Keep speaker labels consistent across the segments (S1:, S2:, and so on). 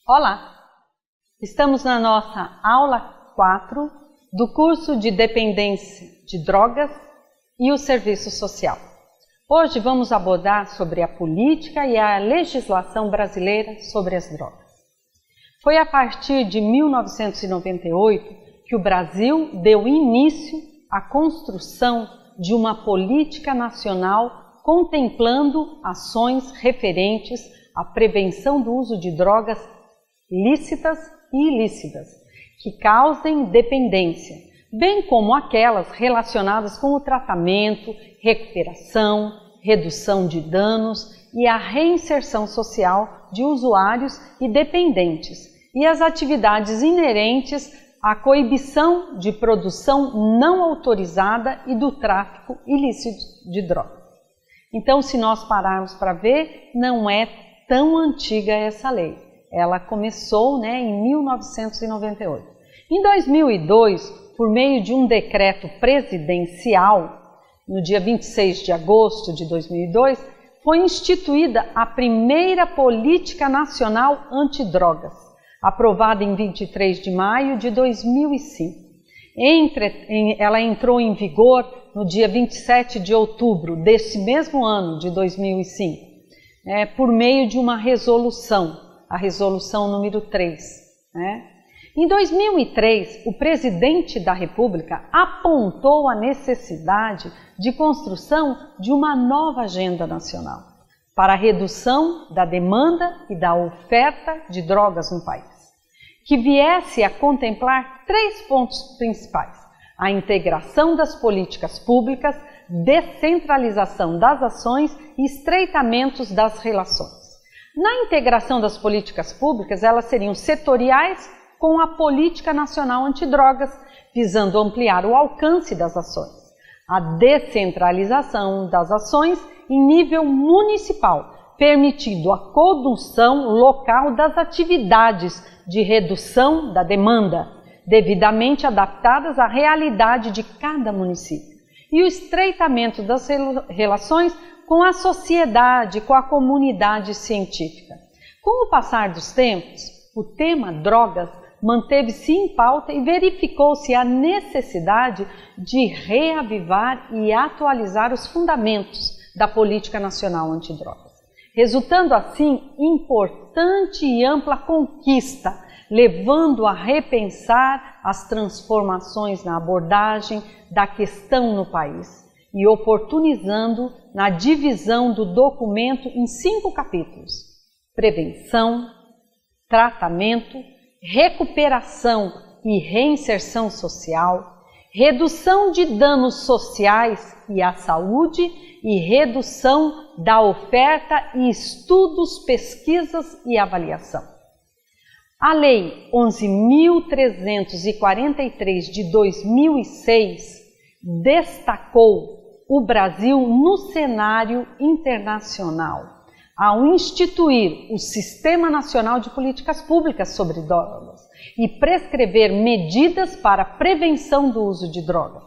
S1: Olá! Estamos na nossa aula 4 do curso de Dependência de Drogas e o Serviço Social. Hoje vamos abordar sobre a política e a legislação brasileira sobre as drogas. Foi a partir de 1998 que o Brasil deu início à construção de uma política nacional contemplando ações referentes à prevenção do uso de drogas lícitas e ilícitas, que causem dependência, bem como aquelas relacionadas com o tratamento, recuperação, redução de danos e a reinserção social de usuários e dependentes, e as atividades inerentes à coibição de produção não autorizada e do tráfico ilícito de drogas. Então, se nós pararmos para ver, não é tão antiga essa lei. Ela começou em 1998. Em 2002, por meio de um decreto presidencial, no dia 26 de agosto de 2002, foi instituída a primeira Política Nacional Antidrogas, aprovada em 23 de maio de 2005. Ela entrou em vigor no dia 27 de outubro desse mesmo ano de 2005, por meio de uma resolução, a resolução número 3. Em 2003, o presidente da República apontou a necessidade de construção de uma nova agenda nacional para a redução da demanda e da oferta de drogas no país, que viesse a contemplar 3 pontos principais: a integração das políticas públicas, descentralização das ações e estreitamentos das relações. Na integração das políticas públicas, elas seriam setoriais com a Política Nacional Antidrogas, visando ampliar o alcance das ações. A descentralização das ações em nível municipal, permitindo a condução local das atividades de redução da demanda, devidamente adaptadas à realidade de cada município. E o estreitamento das relações com a sociedade, com a comunidade científica. Com o passar dos tempos, o tema drogas manteve-se em pauta e verificou-se a necessidade de reavivar e atualizar os fundamentos da Política Nacional Antidrogas, resultando assim importante e ampla conquista, levando a repensar as transformações na abordagem da questão no país e oportunizando na divisão do documento em 5 capítulos: prevenção, tratamento, recuperação e reinserção social, redução de danos sociais e à saúde e redução da oferta e estudos, pesquisas e avaliação. A Lei 11.343 de 2006 destacou o Brasil no cenário internacional, ao instituir o Sistema Nacional de Políticas Públicas sobre Drogas e prescrever medidas para a prevenção do uso de drogas,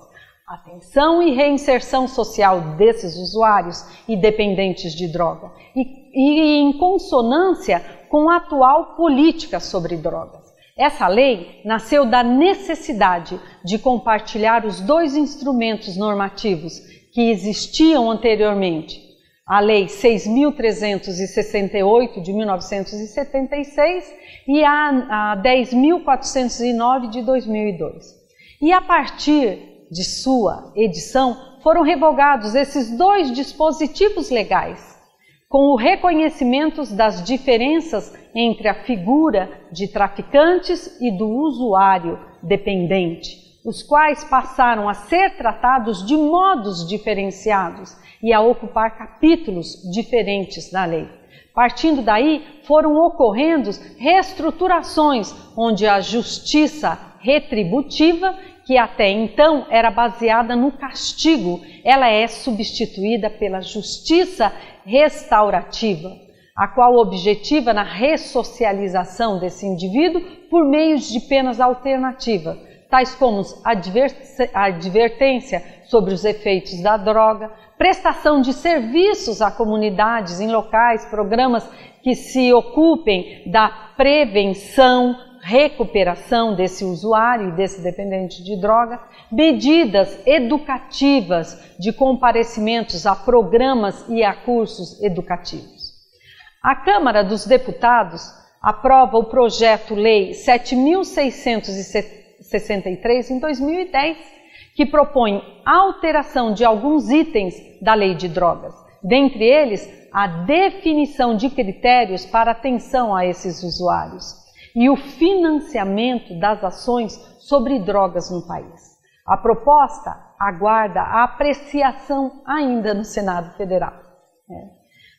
S1: atenção e reinserção social desses usuários e dependentes de droga, e em consonância com a atual política sobre drogas. Essa lei nasceu da necessidade de compartilhar os 2 instrumentos normativos que existiam anteriormente, a Lei 6.368 de 1976 e a 10.409 de 2002. E a partir de sua edição foram revogados esses 2 dispositivos legais, com o reconhecimento das diferenças entre a figura de traficantes e do usuário dependente, os quais passaram a ser tratados de modos diferenciados e a ocupar capítulos diferentes na lei. Partindo daí, foram ocorrendo reestruturações, onde a justiça retributiva, que até então era baseada no castigo, ela é substituída pela justiça restaurativa, a qual objetiva na ressocialização desse indivíduo por meios de penas alternativas, tais como a advertência sobre os efeitos da droga, prestação de serviços a comunidades em locais, programas que se ocupem da prevenção, recuperação desse usuário e desse dependente de droga, medidas educativas de comparecimentos a programas e a cursos educativos. A Câmara dos Deputados aprova o projeto-lei 7.663 em 2010, que propõe alteração de alguns itens da Lei de Drogas, dentre eles a definição de critérios para atenção a esses usuários e o financiamento das ações sobre drogas no país. A proposta aguarda a apreciação ainda no Senado Federal.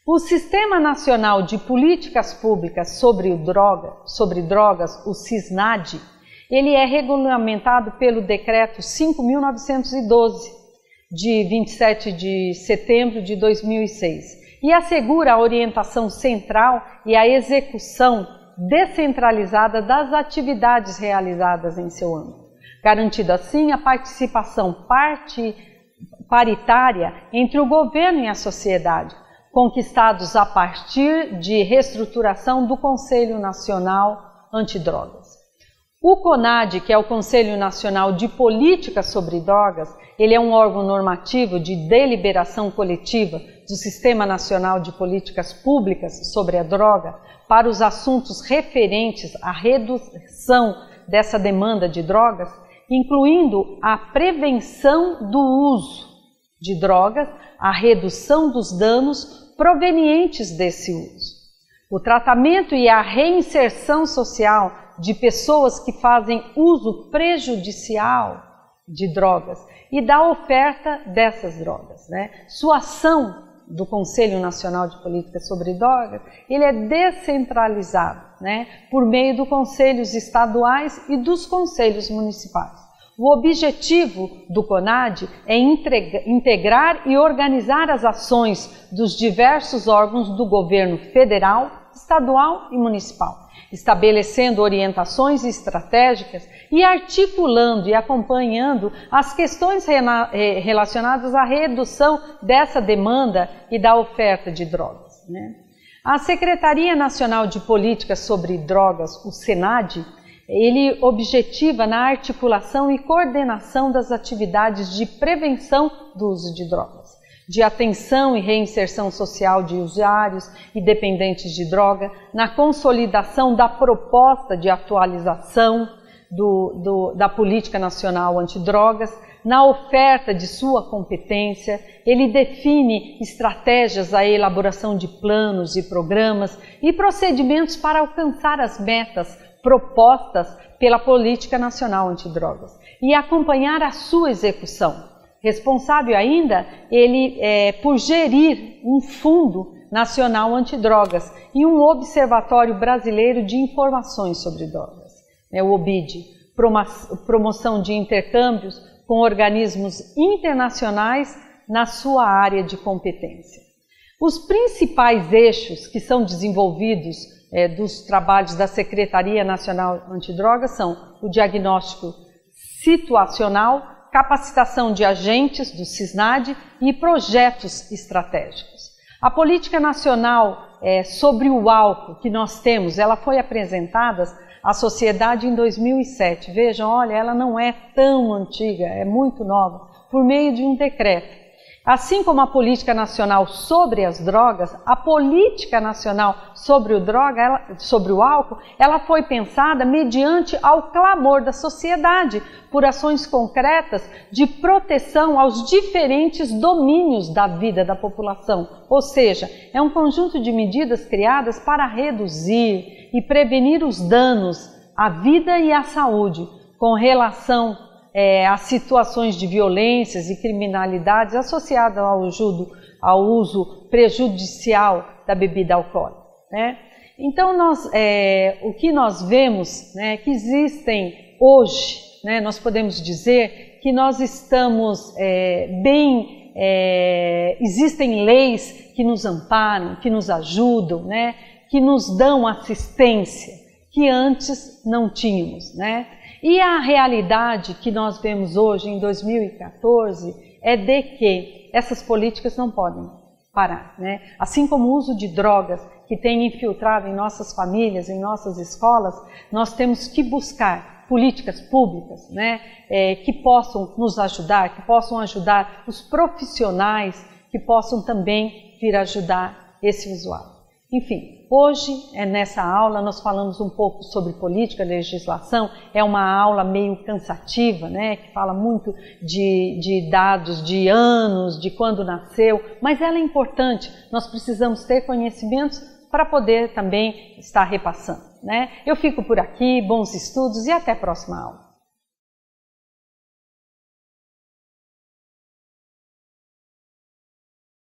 S1: O Sistema Nacional de Políticas Públicas sobre Drogas, o SISNAD, ele é regulamentado pelo Decreto 5.912, de 27 de setembro de 2006, e assegura a orientação central e a execução descentralizada das atividades realizadas em seu âmbito, garantindo assim a participação paritária entre o governo e a sociedade, conquistados a partir de reestruturação do Conselho Nacional Antidrogas. O CONAD, que é o Conselho Nacional de Políticas sobre Drogas, ele é um órgão normativo de deliberação coletiva do Sistema Nacional de Políticas Públicas sobre a Droga para os assuntos referentes à redução dessa demanda de drogas, incluindo a prevenção do uso de drogas, a redução dos danos provenientes desse uso, o tratamento e a reinserção social de pessoas que fazem uso prejudicial de drogas e da oferta dessas drogas, Sua ação do Conselho Nacional de Políticas sobre Drogas, ele é descentralizado, por meio dos conselhos estaduais e dos conselhos municipais. O objetivo do CONAD é integrar e organizar as ações dos diversos órgãos do governo federal, estadual e municipal, estabelecendo orientações estratégicas e articulando e acompanhando as questões relacionadas à redução dessa demanda e da oferta de drogas. A Secretaria Nacional de Políticas sobre Drogas, o SENAD, ele objetiva na articulação e coordenação das atividades de prevenção do uso de drogas, de atenção e reinserção social de usuários e dependentes de droga, na consolidação da proposta de atualização da Política Nacional Antidrogas, na oferta de sua competência. Ele define estratégias à elaboração de planos e programas e procedimentos para alcançar as metas propostas pela Política Nacional Antidrogas e acompanhar a sua execução. Responsável ainda por gerir um Fundo Nacional Antidrogas e um Observatório Brasileiro de Informações sobre Drogas, o OBID, promoção de intercâmbios com organismos internacionais na sua área de competência. Os principais eixos que são desenvolvidos dos trabalhos da Secretaria Nacional Antidrogas são o diagnóstico situacional, capacitação de agentes do SISNAD e projetos estratégicos. A Política Nacional sobre o álcool que nós temos, ela foi apresentada à sociedade em 2007. Vejam, olha, ela não é tão antiga, é muito nova, por meio de um decreto. Assim como a Política Nacional sobre as Drogas, a Política Nacional sobre o álcool, ela foi pensada mediante ao clamor da sociedade por ações concretas de proteção aos diferentes domínios da vida da população. Ou seja, é um conjunto de medidas criadas para reduzir e prevenir os danos à vida e à saúde com relação as situações de violências e criminalidades associadas ao uso prejudicial da bebida alcoólica. Então, o que nós vemos, que existem hoje, nós podemos dizer que nós estamos existem leis que nos amparam, que nos ajudam, que nos dão assistência, que antes não tínhamos, E a realidade que nós vemos hoje, em 2014, é de que essas políticas não podem parar, Assim como o uso de drogas, que tem infiltrado em nossas famílias, em nossas escolas, nós temos que buscar políticas públicas, né, que possam nos ajudar, que possam ajudar os profissionais, que possam também vir ajudar esse usuário. Enfim, hoje, nessa aula, nós falamos um pouco sobre política, legislação. É uma aula meio cansativa, né, que fala muito de dados, de anos, de quando nasceu, mas ela é importante. Nós precisamos ter conhecimentos para poder também estar repassando, né? Eu fico por aqui, bons estudos e até a próxima aula.